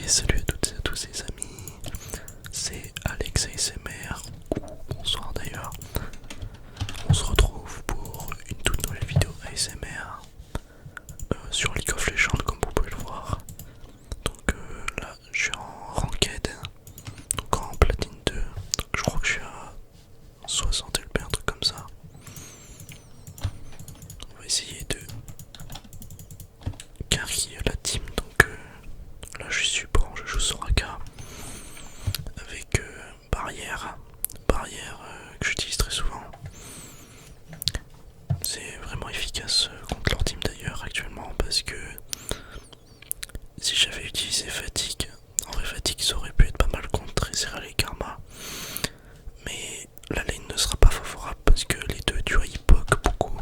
salut à toutes et à tous les amis, c'est Alex ASMR, ou bonsoir d'ailleurs. On se retrouve pour une toute nouvelle vidéo ASMR sur League of Legends comme vous pouvez le voir. Donc là je suis en ranked, donc en platine 2, donc je crois que je suis à 60 LP, un truc comme ça. On va essayer de carry la team, donc là je suis support, je joue Soraka avec barrière que j'utilise très souvent. C'est vraiment efficace contre leur team d'ailleurs actuellement, parce que si j'avais utilisé fatigue, en vrai fatigue ça aurait pu être pas mal contre Ezreal et Karma, mais la lane ne sera pas favorable parce que les deux tu vois ils poke beaucoup,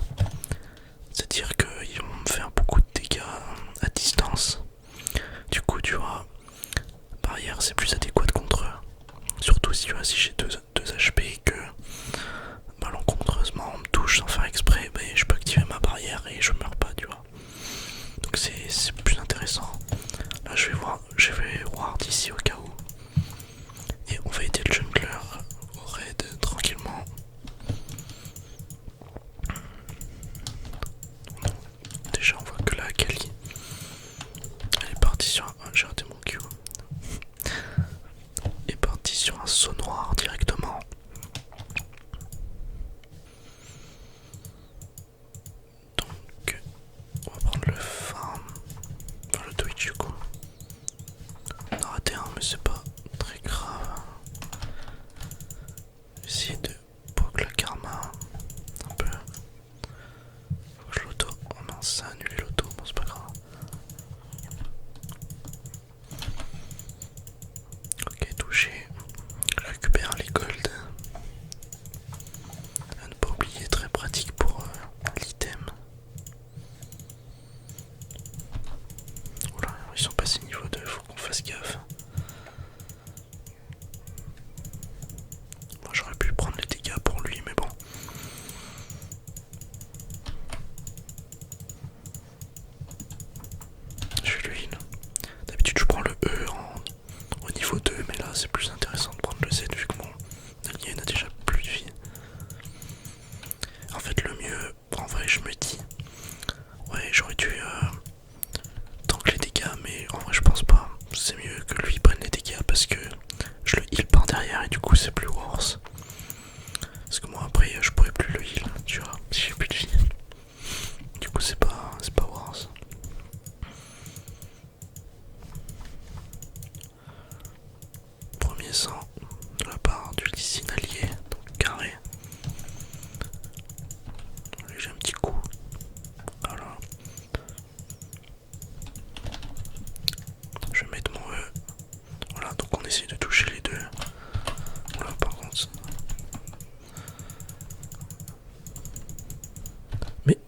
c'est à dire qu'ils vont me faire beaucoup de dégâts à distance. Du coup tu vois, barrière c'est plus adéquat contre eux, surtout si, tu vois, si j'ai 2 HP et que malencontreusement on me touche sans faire exprès, je peux activer ma barrière et je meurs pas, tu vois. Donc c'est plus intéressant. Là je vais voir d'ici au cas où. Et on va aider le jungler au raid tranquillement. Déjà on voit que la Kali elle est partie sur un... j'ai raté mon Q. Elle est partie sur un saut noir directement. Donc on va prendre le farm, enfin le Twitch du coup. On a raté un mais c'est pas très grave. Essayer de poke la Karma un peu. Faut que je l'auto. Oh mince, ça a annulé l'auto, bon c'est pas grave. Ok, touché. Je récupère les golds. À ne pas oublier, très pratique pour l'item. Oula, ils sont passés niveau 2, faut qu'on fasse gaffe. Moi j'aurais pu prendre les dégâts pour lui, mais bon. Je vais le heal. D'habitude je prends le E au niveau 2, mais là c'est plus intéressant de prendre le Z vu que mon allié n'a déjà plus de vie. En fait le mieux, en vrai je me dis, ouais j'aurais dû tank les dégâts, mais en vrai je pense pas. C'est mieux que lui prenne les dégâts parce que je le heal par derrière et du coup c'est plus worse. Parce que moi après je pourrais plus le heal, tu vois, si j'ai plus de vie. Du coup c'est pas worse. Premier sang de la part du Lee allié, donc carré. Lui j'ai un petit coup. Voilà. Je vais mettre mon E. Voilà, donc on essaie de toucher les deux. Voilà, par contre. Mais.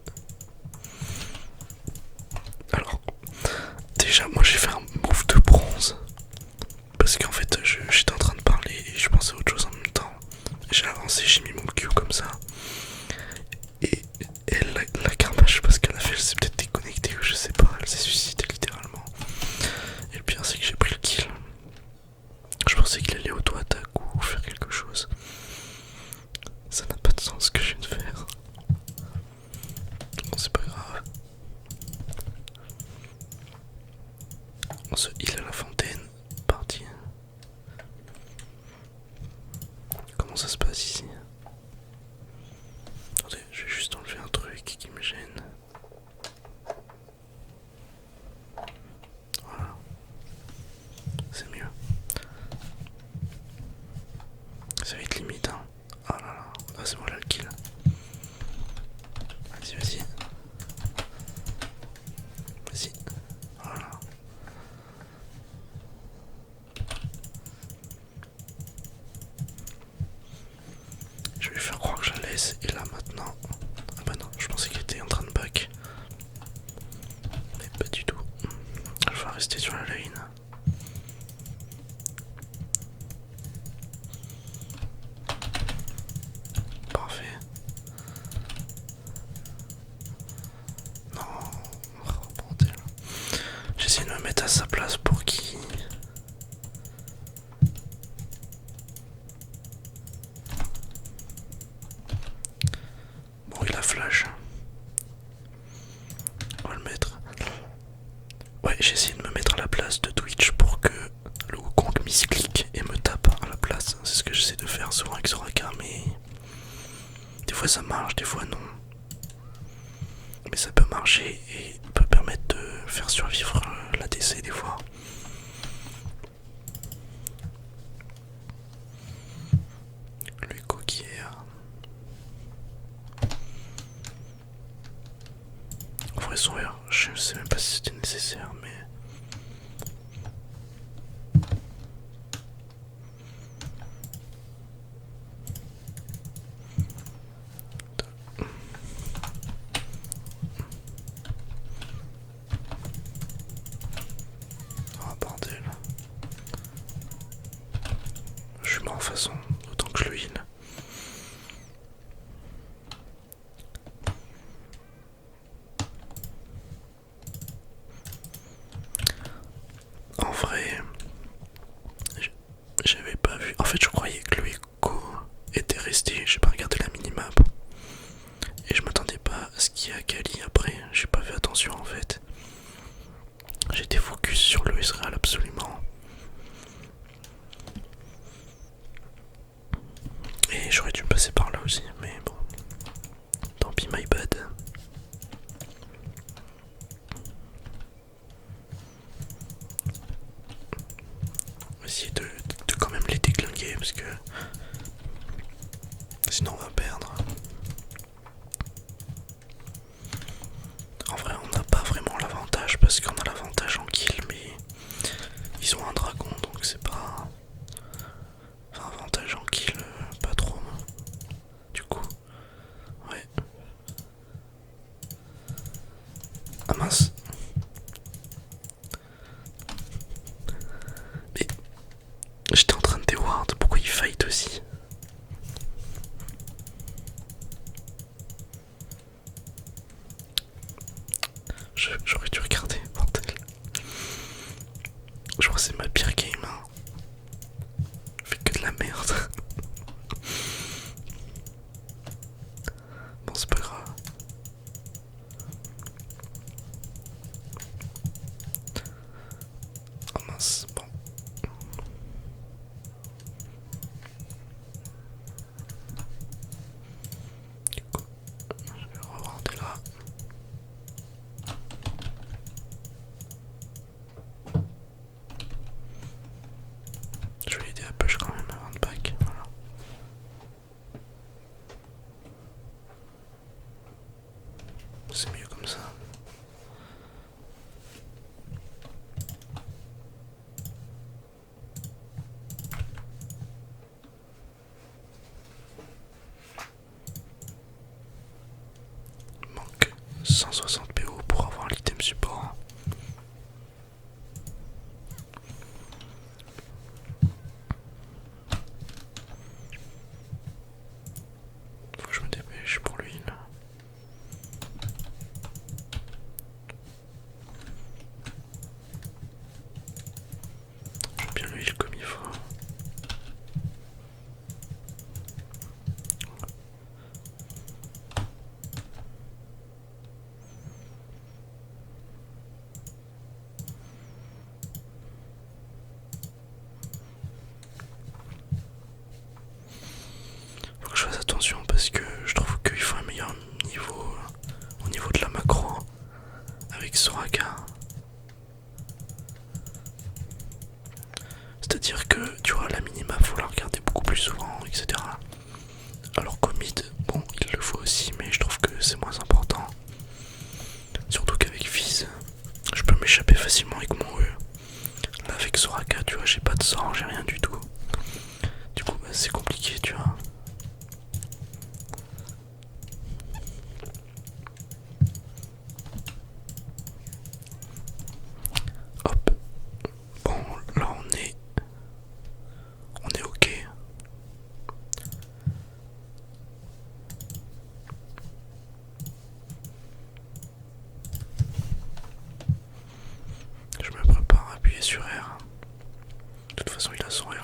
Alors. Déjà, moi j'ai fait un move de bronze. Parce qu'en fait, j'étais en train de parler et je pensais à autre chose en même temps. J'ai avancé, j'ai mis mon Q comme ça. Et elle, la Karma, je sais pas ce qu'elle a fait, elle s'est peut-être déconnectée ou je sais pas, elle s'est suicidée littéralement. Et le pire, c'est que j'ai pris le kill. Je pensais qu'il allait auto-attaque ou faire quelque chose. Ça n'a pas de sens ce que je viens de faire. Bon, c'est pas grave. On se heal à la fontaine. Parti. Comment ça se passe ici? Attendez, je vais juste enlever un truc qui me gêne. Voilà. C'est mieux. Ça va être limite, hein. Ah là là. Ah, c'est moi là le kill. Vas-y, vas-y. Vas-y. Voilà. Je vais lui faire croire que je la laisse. Et là maintenant. Ah bah non, je pensais qu'il était en train de back. Mais pas du tout. Je vais rester sur la lane. Parfait. Non. Oh, bordel. J'essaie de me mettre à sa place pour qu'il j'ai essayé de me mettre à la place de Twitch pour que le Wukong misclique et me tape à la place. C'est ce que j'essaie de faire souvent avec Soraka, mais des fois ça marche, des fois non. Mais ça peut marcher et peut permettre de faire survivre l'ADC des fois. Le Echo qui est... En vrai son R, je sais même pas si c'était nécessaire, mais... Oh bordel. Je suis mort en façon, autant que je le heal. En vrai, j'avais pas vu. En fait, je croyais que le Echo était resté. J'ai pas regardé la minimap. Et je m'attendais pas à ce qu'il y a Kali après. J'ai pas fait attention en fait. J'étais focus sur le Israël absolument. Et j'aurais dû passer par là aussi. Mais bon. Tant pis, my bad. On va essayer de quand même les déglinguer parce que sinon on va perdre. En vrai on n'a pas vraiment l'avantage parce qu'on a l'avantage en kill, mais ils ont un dragon donc c'est pas... Enfin avantage en kill pas trop. Du coup ouais. Ah mince. Mais j'étais en train de déward, pourquoi il fight aussi? J'aurais dû regarder, bordel. Je crois que c'est ma pire game, hein. Je fais que de la merde. Bon, c'est pas grave. Oh mince, bon. Du coup, je vais rewarder là. Je vais l'aider à push quand même avant de back, voilà. C'est mieux comme ça. Il manque 160 PO pour avoir l'item support. Faut que je me dépêche pour lui là. Je vais bien le heal comme il faut. Faut que je fasse attention parce que je trouve qu'il faut un meilleur niveau au niveau de la macro avec Soraka. C'est-à-dire que tu vois la minimap faut la regarder beaucoup plus souvent, etc. Alors qu'au mid, bon il le faut aussi mais je trouve que c'est moins important. Surtout qu'avec Fizz, je peux m'échapper facilement avec mon E. Là avec Soraka tu vois j'ai pas de sort, j'ai rien du tout. Du coup bah, c'est compliqué tu vois. Hop. Bon là on est ok. Je me prépare à appuyer sur R. De toute façon il a son R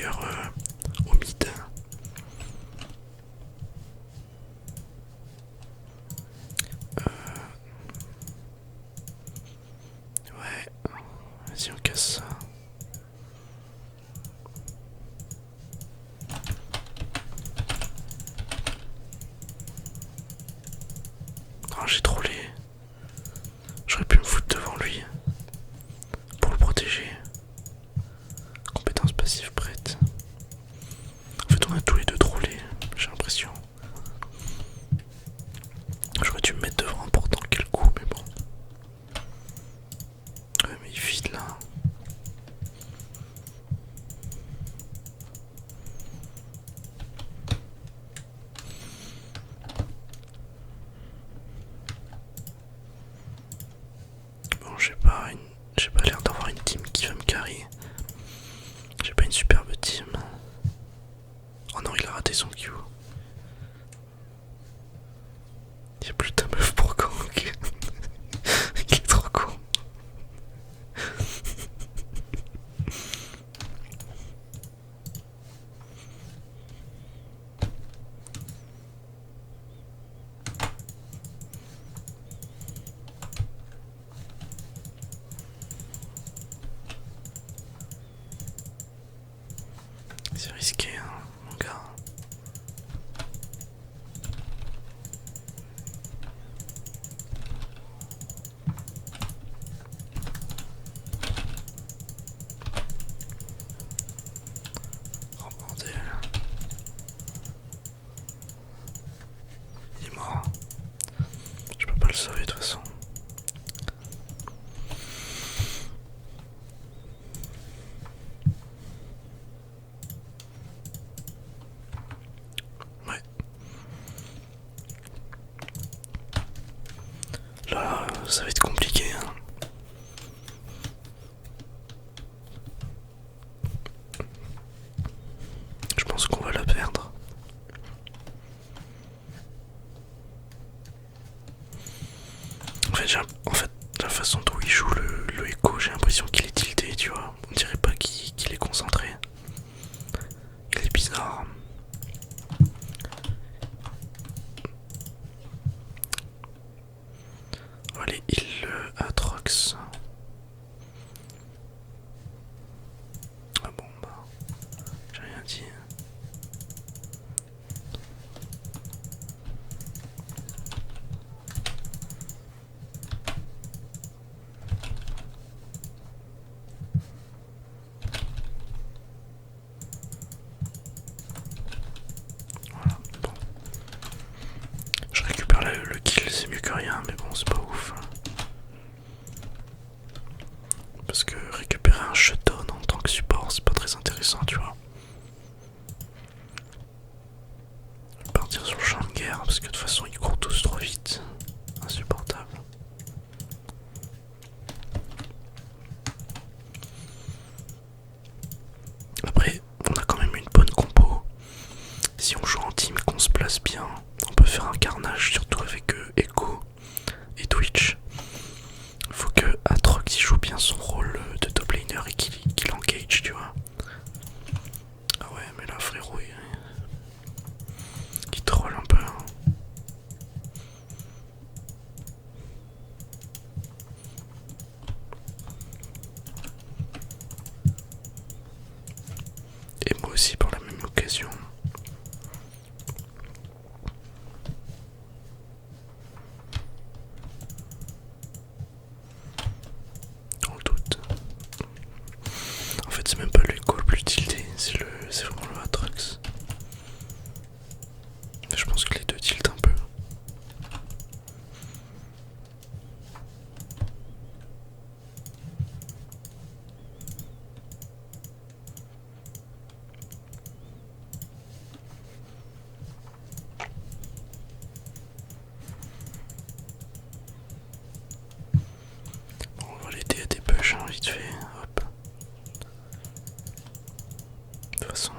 ingénieur au mid. Ouais, vas-y on casse ça. Oh, j'ai trollé. J'aurais pu me foutre devant lui pour le protéger. Compétence passive prête. En fait on a tous les deux trollé, j'ai l'impression. J'aurais dû me mettre devant pour tant quel coup, mais bon. Ouais mais il vide là. Bon j'ai pas l'air d'avoir une team qui va me carry. J'ai pas une superbe team. Oh non il a raté son Q. Y'a plus ta meuf pour quand. Il est trop con. C'est risqué hein mon gars. Oh bordel. Il est mort. Je peux pas le sauver de toute façon. Ouais. Là, ça va être compliqué hein. Je pense qu'on va la perdre. En fait, la façon dont il joue le écho, j'ai l'impression qu'il est tilté, tu vois. On dirait pas qu'il est concentré. Il est bizarre. Allez, il Atrox. Ah bon, bah, j'ai rien dit. Voilà, bon. Je récupère le kill, c'est mieux que rien, mais bon, c'est pas ouf. Parce que récupérer un shutdown en tant que support, c'est pas très intéressant, tu vois. Je vais partir sur le champ de guerre, parce que de toute façon, ils courent tous trop vite. Insupportable. Après, on a quand même une bonne compo. Si on joue en team, qu'on se place bien, on peut faire un carnage, surtout avec Echo et Twitch. Faut que Atrox il joue bien son rôle de top laner et qu'il engage, tu vois. Ah ouais, mais là, frérot, il troll un peu. Hein. Et moi aussi, pour la même occasion. Dans le doute. En fait, c'est même pas l'écho le plus tilté, c'est vraiment le Atrox. Je pense que les deux tiltent un peu. Bon, on va l'aider à des push, hein, vite fait. Hop. De toute façon,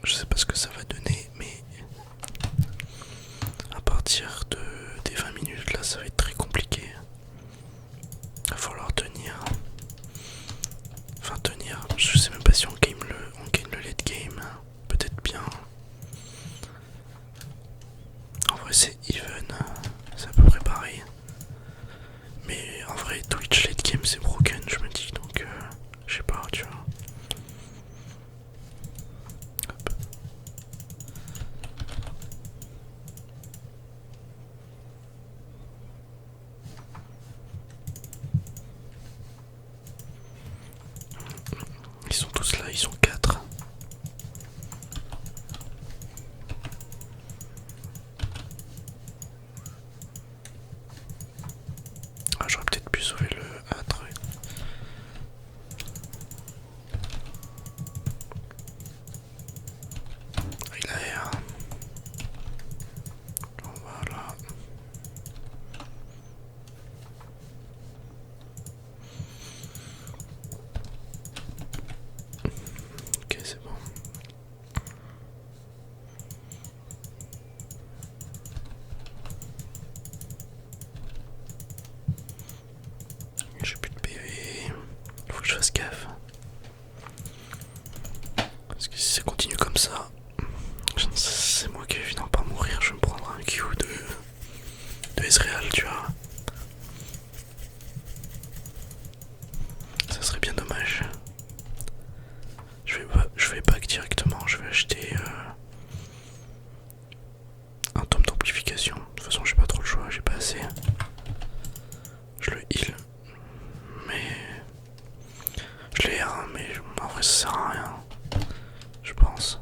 je sais pas ce que ça va donner, mais à partir des 20 minutes là, ça va être très compliqué. Il va falloir tenir. Enfin, tenir. Ils sont tous là, ils sont 4. Ah, j'aurais peut-être pu sauver le hâtre. Il a air. Voilà. Ok, c'est bon. J'ai plus de PV. Faut que je fasse gaffe. Parce que si ça continue comme ça, c'est moi qui vais finir par mourir. Je vais me prendre un Q de Ezreal, tu vois. Ça serait bien dommage. Je vais back directement. Je vais acheter un tome d'amplification. De toute façon, j'ai pas trop le choix. J'ai pas assez. Je le heal. Mais je l'ai, hein, mais en vrai ça sert à rien, je pense.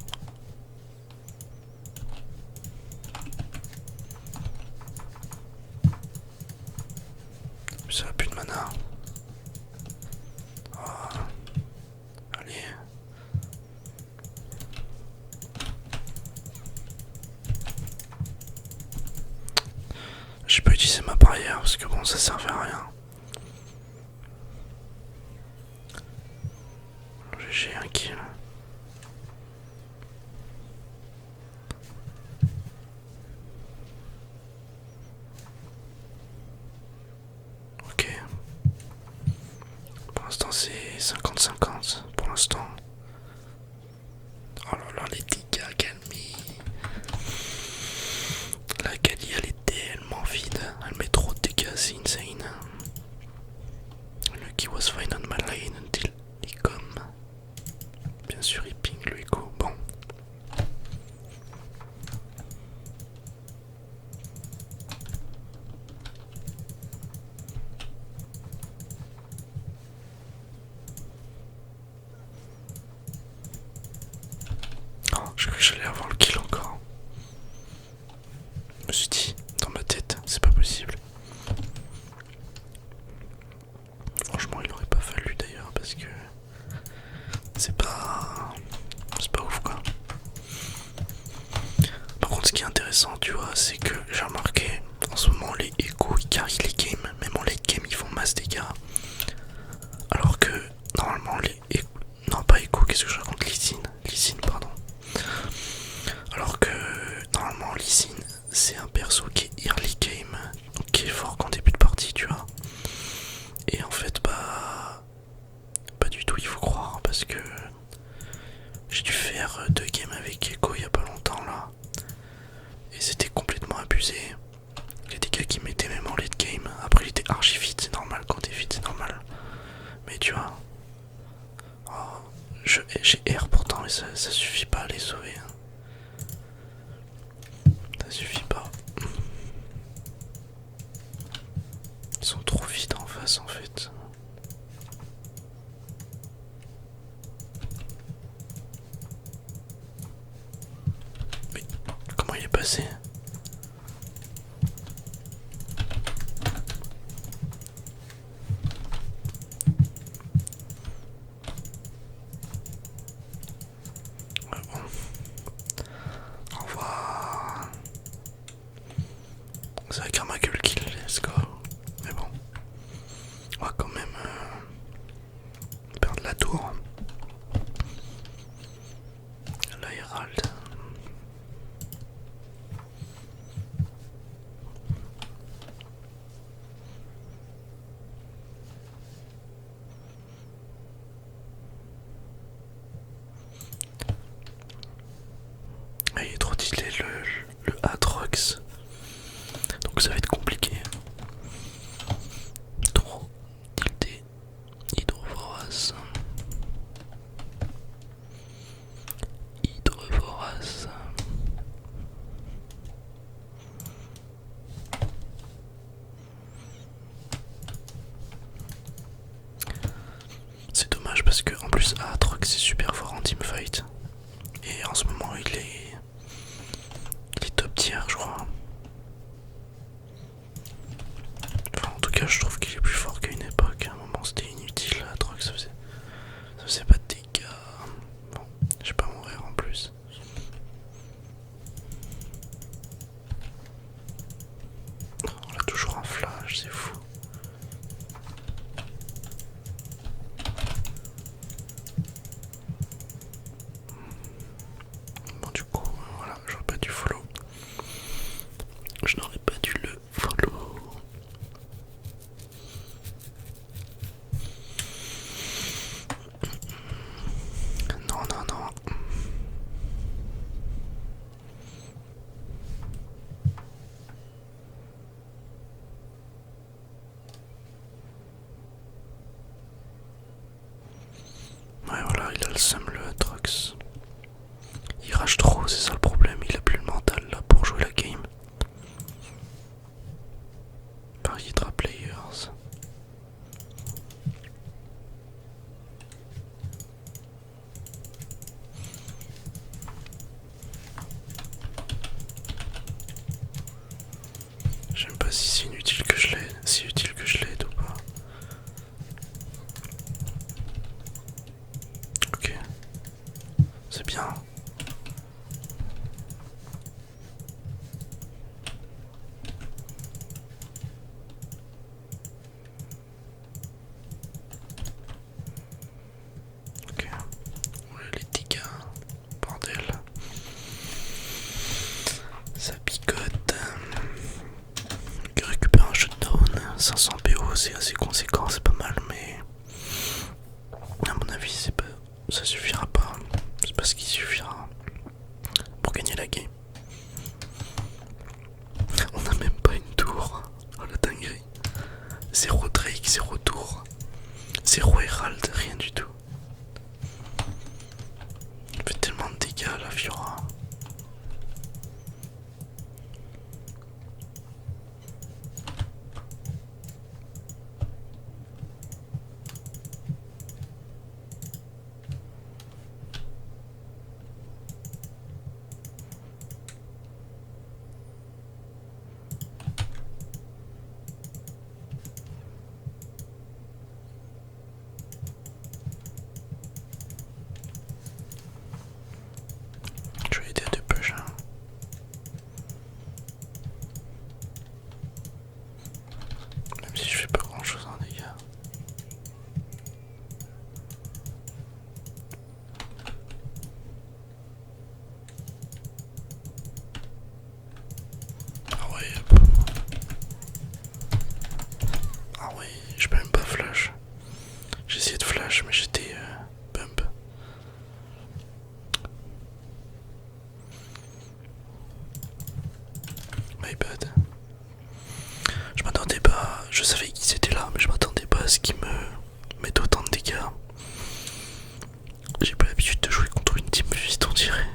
Ça a plus de mana. Oh. Allez. J'ai pas utilisé ma barrière parce que bon, ça servait à rien. J'ai un kill. Ok. Pour l'instant c'est 50-50. Pour l'instant. Oh là là, les dégâts, calmés. La Kali elle est tellement vide. Elle met trop de dégâts, c'est insane. Lucky was fine on my lane until he come. Bien sûr, il ping le écho. Bon. Oh, je crois que j'allais avoir le kill encore. Je me suis dit, dans ma tête, c'est pas possible. Franchement, il aurait pas fallu d'ailleurs parce que c'est pas ouf quoi. Par contre, ce qui est intéressant, tu vois, c'est que j'ai remarqué en ce moment les échos ils carry les games, même en late game ils font masse dégâts. Alors que normalement les échos, non pas écho, qu'est-ce que je raconte, Lysine, pardon. Alors que normalement Lysine c'est un perso qui est early game, donc qui est fort qu'en début de partie, tu vois. Et en fait bah pas du tout, il faut croire, parce que j'ai dû faire 2 games avec Echo il y a pas longtemps là. Et c'était complètement abusé. Il y a des gars qui mettaient même en late game. Après il était archi vite, c'est normal, quand t'es vite c'est normal. Mais tu vois, oh, j'ai R pourtant mais ça suffit pas à les sauver. Ça suffit pas. Ils sont trop vite en face en fait. Mais comment il est passé? Ouais, bon. Au revoir. C'est avec un Magul kill, let's go. Mais bon, on va quand même perdre la tour. La Herald. plus Aatrox c'est super fort en teamfight. Et en ce moment il est top tier je crois. Enfin, en tout cas je trouve qu'il est plus fort qu'à une époque. À un moment c'était inutile, Aatrox ça faisait pas de dégâts. Bon, je vais pas mourir en plus. On a toujours un flash, c'est fou. Bon du coup, voilà, j'aurais pas dû follow. Je n'aurais pas dû le follow. Non, non, non. Ouais, voilà, il a le seum, le Aatrox. Il rage trop, c'est ça le problème. Il a plus le mental là pour jouer la game. Par Hydra Players. J'aime pas si c'est inutile que je l'aide, si utile que je l'aide ou pas. Ok, c'est bien. Ok, ouais, les dégâts, bordel. Ça picote. Il récupère un shutdown, 500 PO, c'est assez conséquent, c'est pas mal, mais à mon avis, ça suffira pas. C'est pas ce qui suffira pour gagner la game. On n'a même pas une tour. Oh la dinguerie. 0 Drake, 0 tour. 0 Herald, rien du tout. Il fait tellement de dégâts la Fiora. Je vais aider à deux push. Hein. Même si je fais pas grand chose en dégâts. Ah ouais. Ah ouais, je peux même pas flash. J'ai essayé de flash mais j'étais bump. My bad. Je m'attendais pas, je savais qu'ils étaient là mais je m'attendais pas à ce qu'ils me mettent autant de dégâts. J'ai pas l'habitude de jouer contre une team vite on dirait.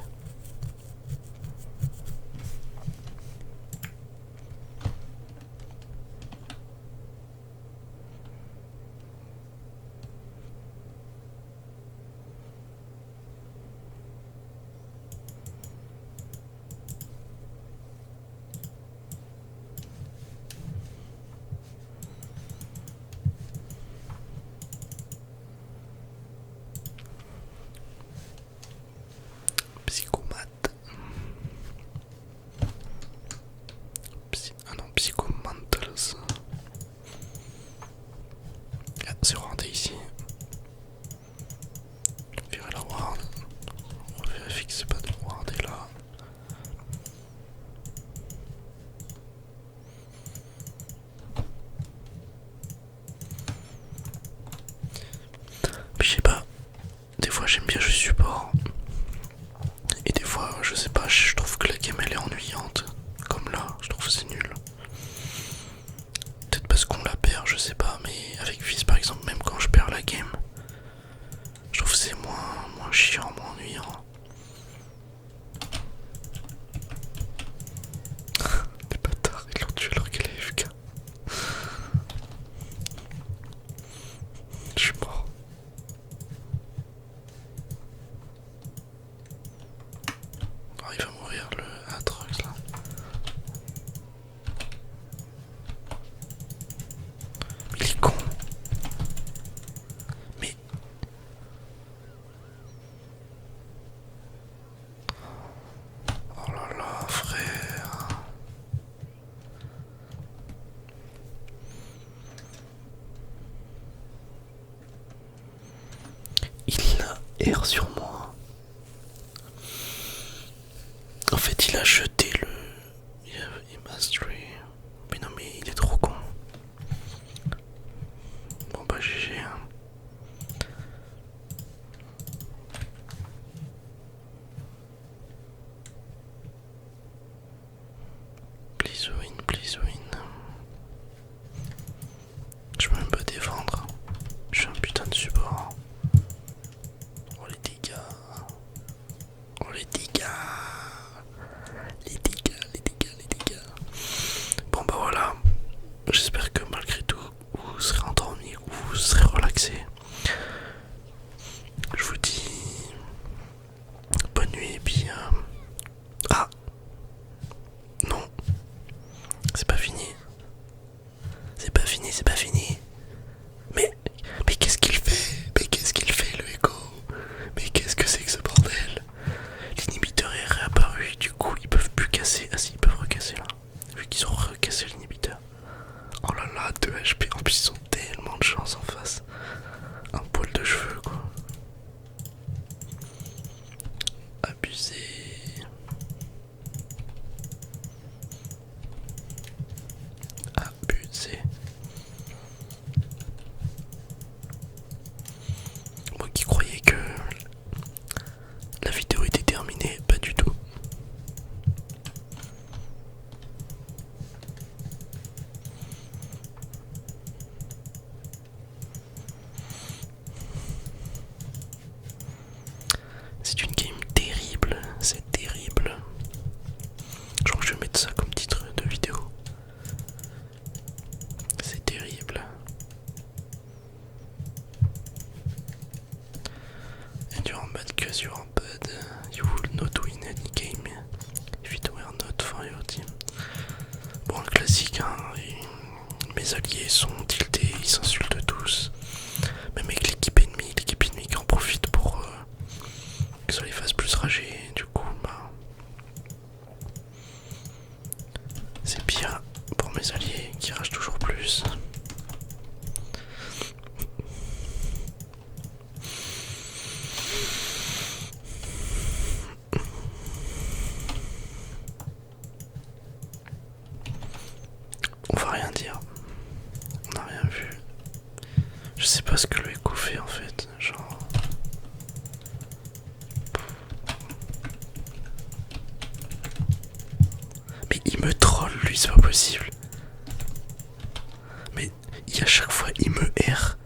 Psychomate. Ah non, Psychomantals. Ah, c'est rentré ici. Virer la ward. On vérifie que c'est pas de ward et là. Je sais pas. Des fois j'aime bien jouer support. Et des fois, je sais pas, je trouve que la game elle est ennuyante. Comme là, je trouve que c'est nul. Peut-être parce qu'on la perd, je sais pas, mais avec Fizz par exemple, même quand je perds la game, je trouve que c'est moins chiant, moins ennuyant. Des bâtards, ils l'ont tué alors qu'elle est AFK. Je suis mort. R sur moi. En fait, il a jeté le Mastery. Mais non, mais il est trop con. Bon bah GG. Hein. Please win, please win. Je peux même pas défendre. Je suis un putain de support. Oh les dégâts. Oh les dégâts. Les dégâts, les dégâts, les dégâts. Bon bah voilà. J'espère que malgré tout, vous serez endormi ou vous serez relaxé. Je vous dis bonne nuit et puis... Ah non, c'est pas fini. C'est pas fini, c'est pas fini. Mais qu'est-ce qu'il fait? Mais qu'est-ce qu'il fait le Echo? Mais qu'est-ce que c'est que ce bordel? L'inhibiteur est réapparu, du coup ils peuvent plus casser. Ah si, ils peuvent recasser là. Vu qu'ils ont recassé l'inhibiteur. Oh là là, 2 HP. En plus ils ont tellement de chance en face. Un poil de cheveux quoi. Abusé. Abusé. Moi qui croyais que la vidéo était terminée, pas du tout. C'est une game terrible, c'est terrible. Je crois que je vais mettre ça comme titre de vidéo. C'est terrible. And you're bad cause you're bad. You will not win any game if it were not for your team. Bon, le classique, hein. Mes alliés sont tiltés, ils s'insultent tous. Même avec l'équipe ennemie qui en profite pour que ça les fasse plus rager. Du coup, bah, c'est pire pour mes alliés qui ragent toujours plus. On va rien dire. On n'a rien vu. Je sais pas ce que le Echo fait en fait. Genre. Mais il me troll lui, c'est pas possible. Mais à chaque fois il me erre.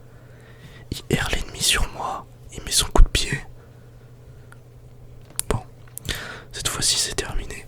Il erre l'ennemi sur moi. Il met son coup de pied. Bon. Cette fois-ci c'est terminé.